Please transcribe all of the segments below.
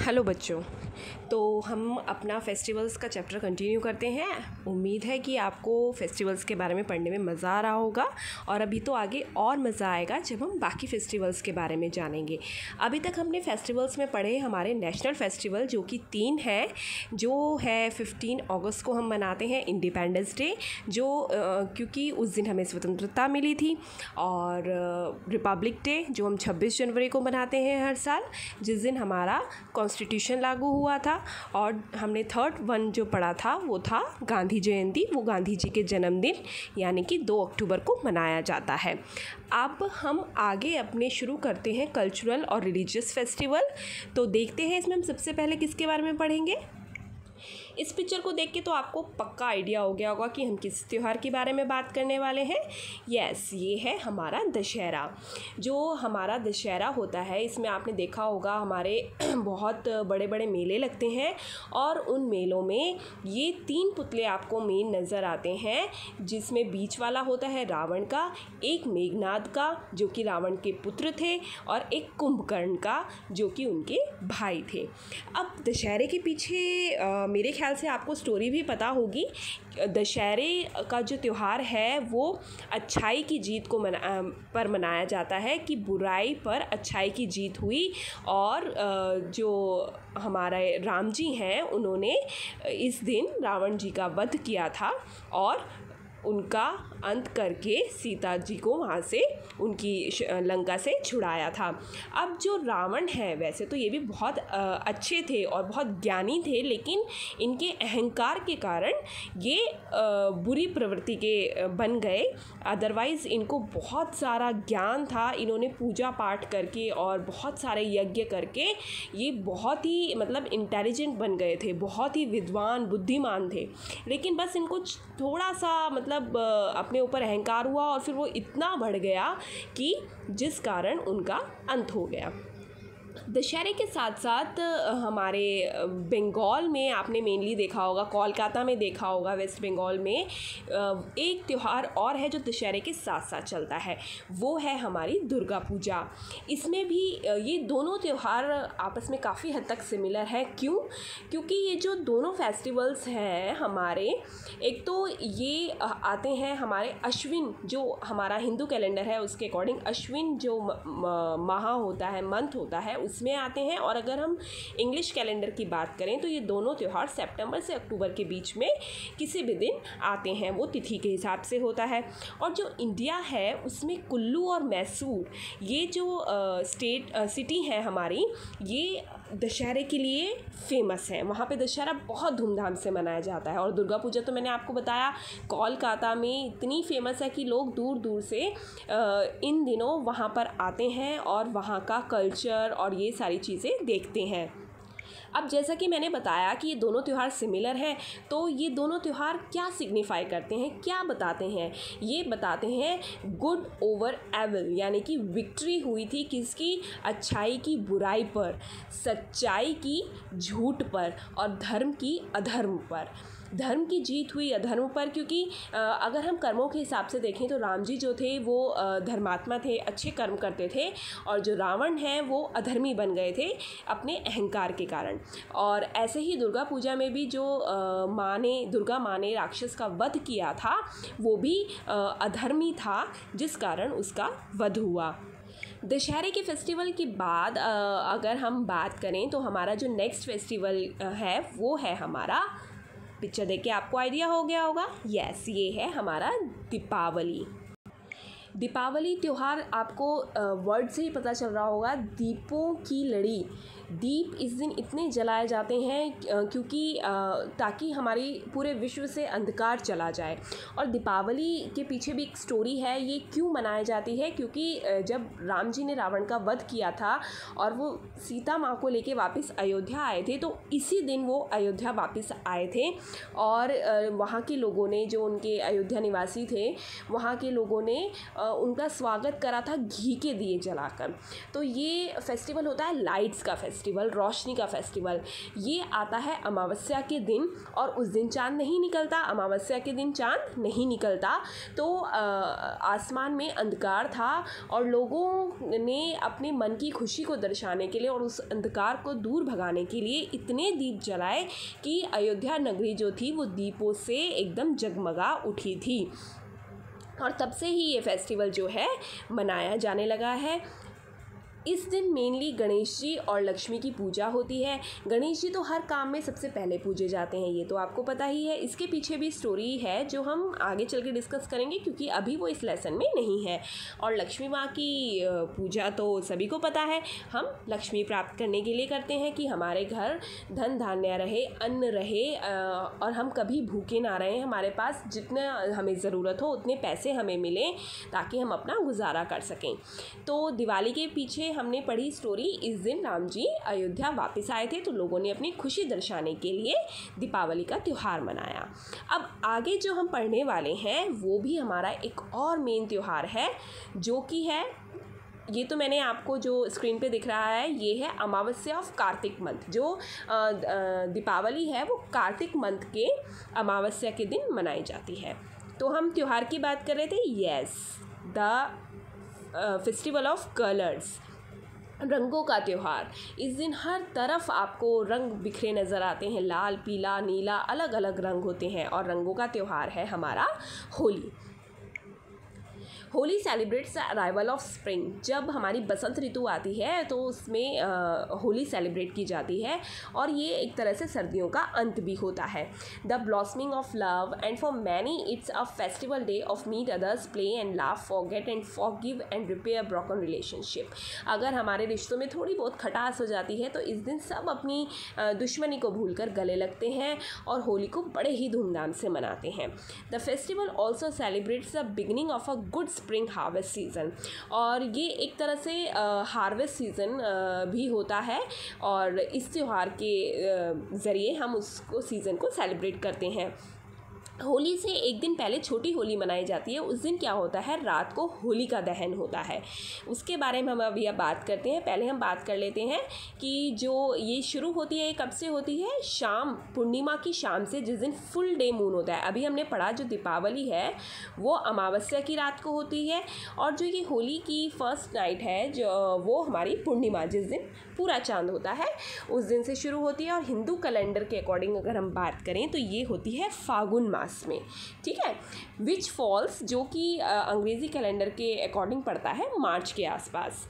Hello बच्चों। तो हम अपना फेस्टिवल्स का चैप्टर कंटिन्यू करते हैं। उम्मीद है कि आपको फेस्टिवल्स के बारे में पढ़ने में मज़ा आ रहा होगा और अभी तो आगे और मज़ा आएगा जब हम बाकी फेस्टिवल्स के बारे में जानेंगे। अभी तक हमने फेस्टिवल्स में पढ़े हमारे नेशनल फेस्टिवल जो कि 3 हैं, जो है 15 अगस्त को हम मनाते हैं इंडिपेंडेंस डे, जो क्योंकि उस दिन हमें स्वतंत्रता मिली थी, और रिपब्लिक डे जो हम 26 जनवरी को मनाते हैं हर साल, जिस दिन हमारा कॉन्स्टिट्यूशन लागू हुआ था। और हमने थर्ड वन जो पढ़ा था वो था गांधी जयंती, वो गांधी जी के जन्मदिन यानी कि 2 अक्टूबर को मनाया जाता है। अब हम आगे अपने शुरू करते हैं कल्चरल और रिलीजियस फेस्टिवल। तो देखते हैं इसमें हम सबसे पहले किसके बारे में पढ़ेंगे। इस पिक्चर को देख के तो आपको पक्का आइडिया हो गया होगा कि हम किस त्यौहार के बारे में बात करने वाले हैं। यस, ये है हमारा दशहरा। जो हमारा दशहरा होता है, इसमें आपने देखा होगा हमारे बहुत बड़े बड़े मेले लगते हैं, और उन मेलों में ये 3 पुतले आपको मेन नज़र आते हैं, जिसमें बीच वाला होता है रावण का, एक मेघनाद का जो कि रावण के पुत्र थे, और एक कुंभकर्ण का जो कि उनके भाई थे। अब दशहरे के पीछे मेरे ख्याल से आपको स्टोरी भी पता होगी। दशहरे का जो त्यौहार है वो अच्छाई की जीत को पर मनाया जाता है, कि बुराई पर अच्छाई की जीत हुई, और जो हमारे राम जी हैं उन्होंने इस दिन रावण जी का वध किया था और उनका अंत करके सीता जी को वहाँ से उनकी लंका से छुड़ाया था। अब जो रावण है, वैसे तो ये भी बहुत अच्छे थे और बहुत ज्ञानी थे, लेकिन इनके अहंकार के कारण ये बुरी प्रवृत्ति के बन गए। अदरवाइज़ इनको बहुत सारा ज्ञान था, इन्होंने पूजा पाठ करके और बहुत सारे यज्ञ करके ये बहुत ही इंटेलिजेंट बन गए थे, बहुत ही विद्वान बुद्धिमान थे। लेकिन बस इनको थोड़ा सा अपने ऊपर अहंकार हुआ, और फिर वो इतना बढ़ गया कि जिस कारण उनका अंत हो गया। दशहरे के साथ साथ हमारे बंगाल में आपने मेनली देखा होगा, कोलकाता में देखा होगा, वेस्ट बंगाल में एक त्यौहार और है जो दशहरे के साथ साथ चलता है, वो है हमारी दुर्गा पूजा। इसमें भी ये दोनों त्यौहार आपस में काफ़ी हद तक सिमिलर है। क्यों? क्योंकि ये जो दोनों फेस्टिवल्स हैं हमारे, एक तो ये आते हैं हमारे अश्विन, जो हमारा हिंदू कैलेंडर है उसके अकॉर्डिंग अश्विन जो माह होता है, मंथ होता है, उसमें आते हैं। और अगर हम इंग्लिश कैलेंडर की बात करें तो ये दोनों त्यौहार सितंबर से अक्टूबर के बीच में किसी भी दिन आते हैं, वो तिथि के हिसाब से होता है। और जो इंडिया है उसमें कुल्लू और मैसूर, ये जो सिटी है हमारी, ये दशहरे के लिए फेमस है। वहाँ पे दशहरा बहुत धूमधाम से मनाया जाता है। और दुर्गा पूजा तो मैंने आपको बताया कोलकाता में इतनी फेमस है कि लोग दूर दूर से इन दिनों वहाँ पर आते हैं और वहाँ का कल्चर और ये सारी चीज़ें देखते हैं। अब जैसा कि मैंने बताया कि ये दोनों त्यौहार सिमिलर हैं, तो ये दोनों त्यौहार क्या सिग्निफाई करते हैं, क्या बताते हैं? ये बताते हैं गुड ओवर एविल, यानी कि विक्ट्री हुई थी किसकी? अच्छाई की बुराई पर, सच्चाई की झूठ पर, और धर्म की अधर्म पर। धर्म की जीत हुई अधर्म पर, क्योंकि अगर हम कर्मों के हिसाब से देखें तो राम जी जो थे वो धर्मात्मा थे, अच्छे कर्म करते थे, और जो रावण हैं वो अधर्मी बन गए थे अपने अहंकार के कारण। और ऐसे ही दुर्गा पूजा में भी जो दुर्गा माँ ने राक्षस का वध किया था, वो भी अधर्मी था, जिस कारण उसका वध हुआ। दशहरे के फेस्टिवल के बाद अगर हम बात करें तो हमारा जो नेक्स्ट फेस्टिवल है वो है हमारा, पिक्चर देख के आपको आइडिया हो गया होगा, यस, ये है हमारा दीपावली। दीपावली त्यौहार आपको वर्ड से ही पता चल रहा होगा, दीपों की लड़ी। दीप इस दिन इतने जलाए जाते हैं क्योंकि ताकि हमारी पूरे विश्व से अंधकार चला जाए। और दीपावली के पीछे भी एक स्टोरी है। ये क्यों मनाई जाती है? क्योंकि जब राम जी ने रावण का वध किया था और वो सीता माँ को लेके वापस अयोध्या आए थे, तो इसी दिन वो अयोध्या वापस आए थे, और वहाँ के लोगों ने, जो उनके अयोध्या निवासी थे, वहाँ के लोगों ने उनका स्वागत करा था घी के दिए जलाकर। तो ये फेस्टिवल होता है लाइट्स का फेस्टिवल। फेस्टिवल, रोशनी का फेस्टिवल, ये आता है अमावस्या के दिन और उस दिन चाँद नहीं निकलता, अमावस्या के दिन चाँद नहीं निकलता। तो आसमान में अंधकार था और लोगों ने अपने मन की खुशी को दर्शाने के लिए और उस अंधकार को दूर भगाने के लिए इतने दीप जलाए कि अयोध्या नगरी जो थी वो दीपों से एकदम जगमगा उठी थी। और तब से ही ये फेस्टिवल जो है मनाया जाने लगा है। इस दिन मेनली गणेश जी और लक्ष्मी की पूजा होती है। गणेश जी तो हर काम में सबसे पहले पूजे जाते हैं, ये तो आपको पता ही है। इसके पीछे भी स्टोरी है जो हम आगे चल के डिस्कस करेंगे क्योंकि अभी वो इस लेसन में नहीं है। और लक्ष्मी माँ की पूजा तो सभी को पता है, हम लक्ष्मी प्राप्त करने के लिए करते हैं कि हमारे घर धन धान्य रहे, अन्न रहे और हम कभी भूखे ना रहें, हमारे पास जितना हमें ज़रूरत हो उतने पैसे हमें मिलें ताकि हम अपना गुजारा कर सकें। तो दिवाली के पीछे हमने पढ़ी स्टोरी, इस दिन राम जी अयोध्या वापस आए थे तो लोगों ने अपनी खुशी दर्शाने के लिए दीपावली का त्यौहार मनाया। अब आगे जो हम पढ़ने वाले हैं वो भी हमारा एक और मेन त्यौहार है जो कि है, ये तो मैंने आपको जो स्क्रीन पे दिख रहा है ये है अमावस्या ऑफ कार्तिक मंथ। जो दीपावली है वो कार्तिक मंथ के अमावस्या के दिन मनाई जाती है। तो हम त्यौहार की बात कर रहे थे, yes, the festival of colours, रंगों का त्यौहार। इस दिन हर तरफ आपको रंग बिखरे नज़र आते हैं, लाल, पीला, नीला, अलग अलग रंग होते हैं और रंगों का त्यौहार है हमारा Holi. Holi celebrates the arrival of spring. जब हमारी बसंत ऋतु आती है तो उसमें होली सेलिब्रेट की जाती है और ये एक तरह से सर्दियों का अंत भी होता है। The blossoming of love and for many it's a festival day of meat others, play and laugh, forget and forgive and repair broken relationship. अगर हमारे रिश्तों में थोड़ी बहुत खटास हो जाती है तो इस दिन सब अपनी दुश्मनी को भूलकर गले लगते हैं और होली को बड़े ही धूमधाम से मनाते हैं। The festival also celebrates the beginning of a good spring harvest season, और ये एक तरह से हार्वेस्ट सीज़न भी होता है और इस त्यौहार के ज़रिए हम उसको सीज़न को सेलिब्रेट करते हैं। होली से एक दिन पहले छोटी होली मनाई जाती है। उस दिन क्या होता है, रात को होली का दहन होता है। उसके बारे में हम अभी अब बात करते हैं। पहले हम बात कर लेते हैं कि जो ये शुरू होती है कब से होती है, शाम, पूर्णिमा की शाम से, जिस दिन फुल डे मून होता है। अभी हमने पढ़ा जो दीपावली है वो अमावस्या की रात को होती है और जो ये होली की फर्स्ट नाइट है जो वो हमारी पूर्णिमा, जिस दिन पूरा चांद होता है, उस दिन से शुरू होती है। और हिंदू कैलेंडर के अकॉर्डिंग अगर हम बात करें तो ये होती है फागुन मास में, ठीक है, विच फॉल्स, जो कि अंग्रेज़ी कैलेंडर के अकॉर्डिंग पड़ता है मार्च के आसपास।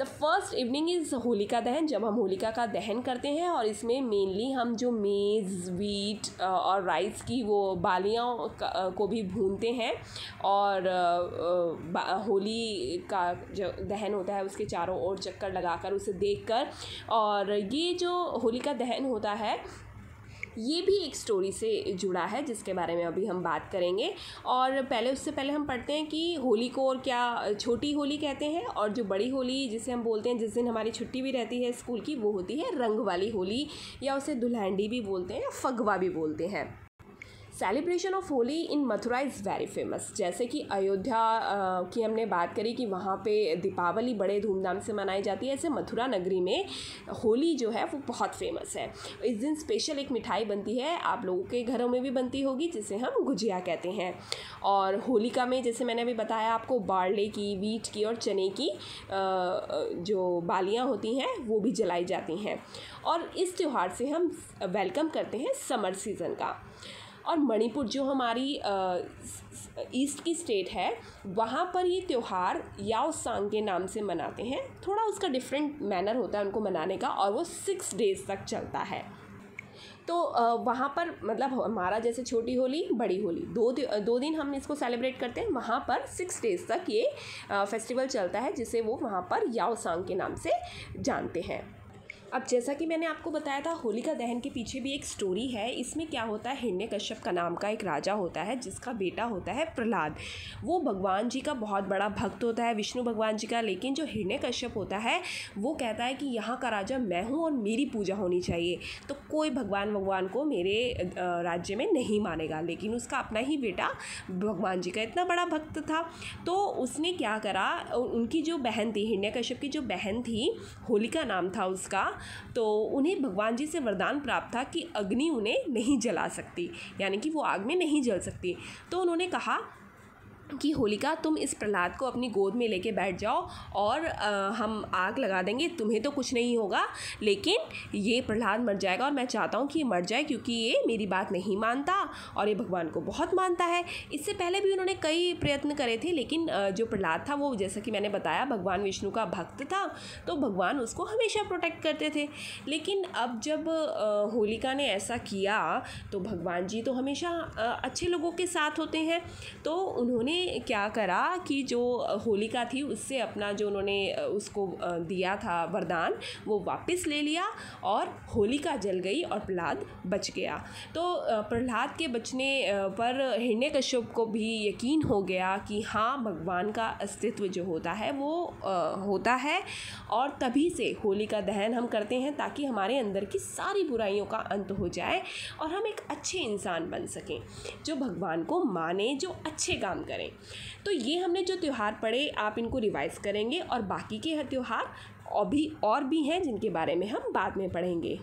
The first evening is Holika दहन, जब हम होलिका का दहन करते हैं और इसमें मेनली हम जो मेज़, वीट और राइस की वो बालियों को भी भूनते हैं और होली का जो दहन होता है उसके चारों ओर चक्कर लगाकर उसे देखकर, और ये जो होलिका दहन होता है ये भी एक स्टोरी से जुड़ा है जिसके बारे में अभी हम बात करेंगे। और उससे पहले हम पढ़ते हैं कि होली को और क्या छोटी होली कहते हैं और जो बड़ी होली जिसे हम बोलते हैं जिस दिन हमारी छुट्टी भी रहती है स्कूल की, वो होती है रंग वाली होली, या उसे दुल्हनडी भी बोलते हैं या फगवा भी बोलते हैं। Celebration of Holi in Mathura is very famous. जैसे कि अयोध्या की हमने बात करी कि वहाँ पे दीपावली बड़े धूमधाम से मनाई जाती है, ऐसे मथुरा नगरी में होली जो है वो बहुत फेमस है। इस दिन स्पेशल एक मिठाई बनती है, आप लोगों के घरों में भी बनती होगी, जिसे हम गुजिया कहते हैं। और होलिका में जैसे मैंने अभी बताया आपको, बारले की, वीट की और चने की जो बालियाँ होती हैं वो भी जलाई जाती हैं। और इस त्यौहार से हम वेलकम करते हैं समर सीज़न का। और मणिपुर जो हमारी ईस्ट की स्टेट है, वहाँ पर ये त्यौहार याओसांग के नाम से मनाते हैं। थोड़ा उसका डिफरेंट मैनर होता है उनको मनाने का और वो 6 डेज़ तक चलता है। तो वहाँ पर मतलब हमारा जैसे छोटी होली, बड़ी होली, दो दिन हम इसको सेलिब्रेट करते हैं। वहाँ पर 6 डेज़ तक ये फेस्टिवल चलता है जिसे वो वहाँ पर याओसांग के नाम से जानते हैं। अब जैसा कि मैंने आपको बताया था, होलिका दहन के पीछे भी एक स्टोरी है। इसमें क्या होता है, हिरण्यकश्यप का नाम का एक राजा होता है जिसका बेटा होता है प्रहलाद। वो भगवान जी का बहुत बड़ा भक्त होता है, विष्णु भगवान जी का। लेकिन जो हिरण्यकश्यप होता है वो कहता है कि यहाँ का राजा मैं हूँ और मेरी पूजा होनी चाहिए, तो कोई भगवान को मेरे राज्य में नहीं मानेगा। लेकिन उसका अपना ही बेटा भगवान जी का इतना बड़ा भक्त था, तो उसने क्या करा, उनकी जो बहन थी, हिरण्यकश्यप की जो बहन थी, होलिका नाम था उसका, तो उन्हें भगवान जी से वरदान प्राप्त था कि अग्नि उन्हें नहीं जला सकती, यानी कि वो आग में नहीं जल सकती। तो उन्होंने कहा कि होलिका तुम इस प्रहलाद को अपनी गोद में लेके बैठ जाओ और हम आग लगा देंगे, तुम्हें तो कुछ नहीं होगा, लेकिन ये प्रहलाद मर जाएगा और मैं चाहता हूँ कि ये मर जाए क्योंकि ये मेरी बात नहीं मानता और ये भगवान को बहुत मानता है। इससे पहले भी उन्होंने कई प्रयत्न करे थे, लेकिन जो प्रहलाद था वो जैसा कि मैंने बताया भगवान विष्णु का भक्त था, तो भगवान उसको हमेशा प्रोटेक्ट करते थे। लेकिन अब जब होलिका ने ऐसा किया तो भगवान जी तो हमेशा अच्छे लोगों के साथ होते हैं, तो उन्होंने क्या करा कि जो होलिका थी उससे अपना जो उन्होंने उसको दिया था वरदान वो वापस ले लिया और होलिका जल गई और प्रहलाद बच गया। तो प्रहलाद के बचने पर हिरण्यकश्यप को भी यकीन हो गया कि हाँ भगवान का अस्तित्व जो होता है वो होता है, और तभी से होलिका दहन हम करते हैं ताकि हमारे अंदर की सारी बुराइयों का अंत हो जाए और हम एक अच्छे इंसान बन सकें जो भगवान को माने, जो अच्छे काम करें। तो ये हमने जो त्यौहार पढ़े आप इनको रिवाइज़ करेंगे और बाकी के त्यौहार और भी हैं जिनके बारे में हम बाद में पढ़ेंगे।